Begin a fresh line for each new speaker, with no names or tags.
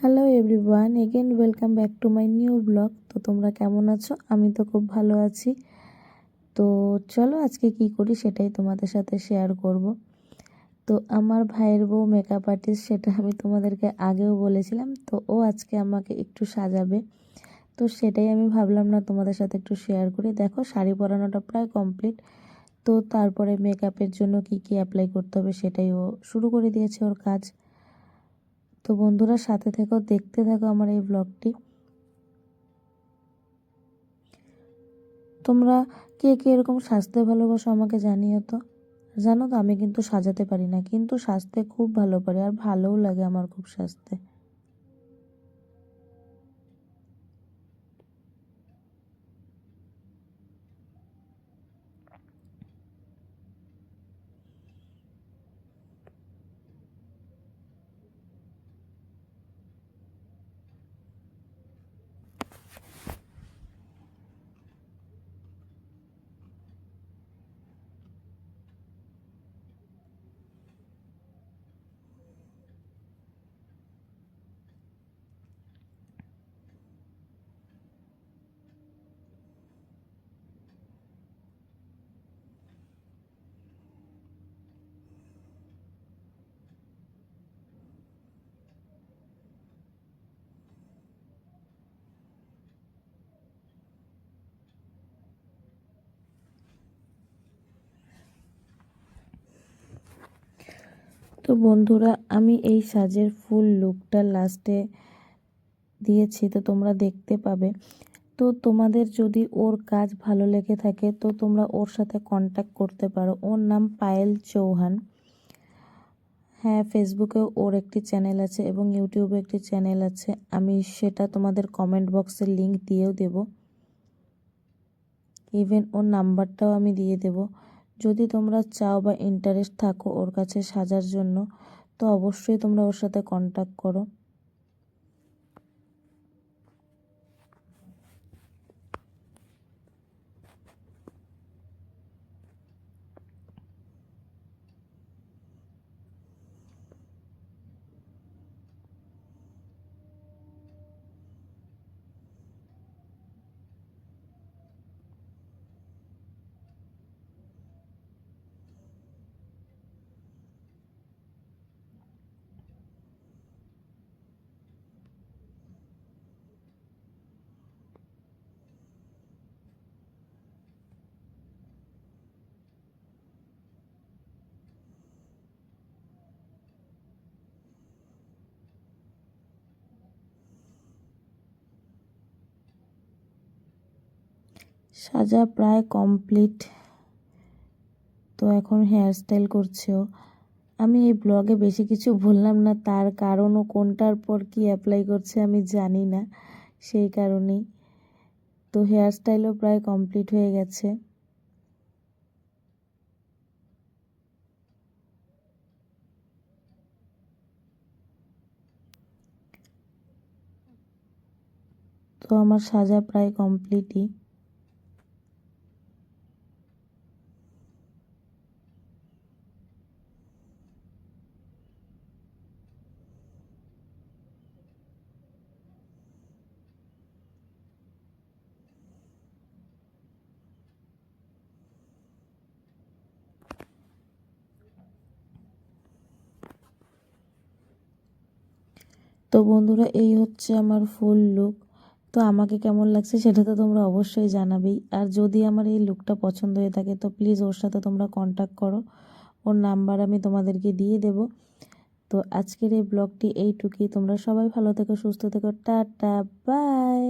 Hello everyone, again welcome back to my new blog. তো তোমরা কেমন আছো? আমি তো খুব ভালো আছি। তো চলো আজকে কি করি সেটাই তোমাদের সাথে শেয়ার করব। তো আমার ভাইয়ের বউ মেকআপ আর্টিস্ট, সেটা আমি তোমাদেরকে আগেও বলেছিলাম। তো ও আজকে আমাকে একটু সাজাবে, তো সেটাই আমি ভাবলাম না তোমাদের সাথে একটু শেয়ার করি। দেখো, শাড়ি পরানোটা প্রায় কমপ্লিট। তো তারপরে মেকআপের জন্য কি কি অ্যাপ্লাই করতে হবে সেটাই ও শুরু করে দিয়েছে ওর কাজ। তো বন্ধুরা সাথে থেকো, দেখতে থাকো আমার এই ব্লগটি। তোমরা কে কে এরকম সাজতে ভালোবাসো আমাকে জানিও তো। জানো তো আমি কিন্তু সাজাতে পারি না, কিন্তু সাজতে খুব ভালো পারি, আর ভালোও লাগে আমার খুব সাজতে। তো বন্ধুরা আমি এই সাজের ফুল লুকটা লাস্টে দিয়েছি, তো তোমরা দেখতে পাবে। তো তোমাদের যদি ওর কাজ ভালো লেগে থাকে তো তোমরা ওর সাথে কন্ট্যাক্ট করতে পারো। ওর নাম পায়েল চৌহান। হ্যাঁ, ফেসবুকেও ওর একটি চ্যানেল আছে এবং ইউটিউবে একটি চ্যানেল আছে। আমি সেটা তোমাদের কমেন্ট বক্সে লিংক দিয়েও দেব। ইভেন ওর নাম্বারটাও আমি দিয়ে দেব। যদি তোমরা চাও বা ইন্টারেস্ট থাকো ওর কাছে সাজার জন্য, তো অবশ্যই তোমরা ওর সাথে কন্ট্যাক্ট করো। সাজা প্রায় কমপ্লিট। তো এখন হেয়ার স্টাইল করছে ও। আমি এই ব্লগে বেশি কিছু বললাম না, তার কারণ ও কোনটার পর কি অ্যাপ্লাই করছে আমি জানি না, সেই কারণেই। তো হেয়ার স্টাইলও প্রায় কমপ্লিট হয়ে গেছে। তো আমার সাজা প্রায় কমপ্লিটই। তো বন্ধুরা এই হচ্ছে আমার ফুল লুক। তো আমাকে কেমন লাগছে সেটা তো তোমরা অবশ্যই জানাবেই। আর যদি আমার এই লুকটা পছন্দ হয়ে থাকে তো প্লিজ ওর সাথে তোমরা কন্ট্যাক্ট করো। ওর নাম্বার আমি তোমাদেরকে দিয়ে দেব। তো আজকের এই ব্লগটি এইটুকুই। তোমরা সবাই ভালো থেকো, সুস্থ থেকো, টাটা, বাই।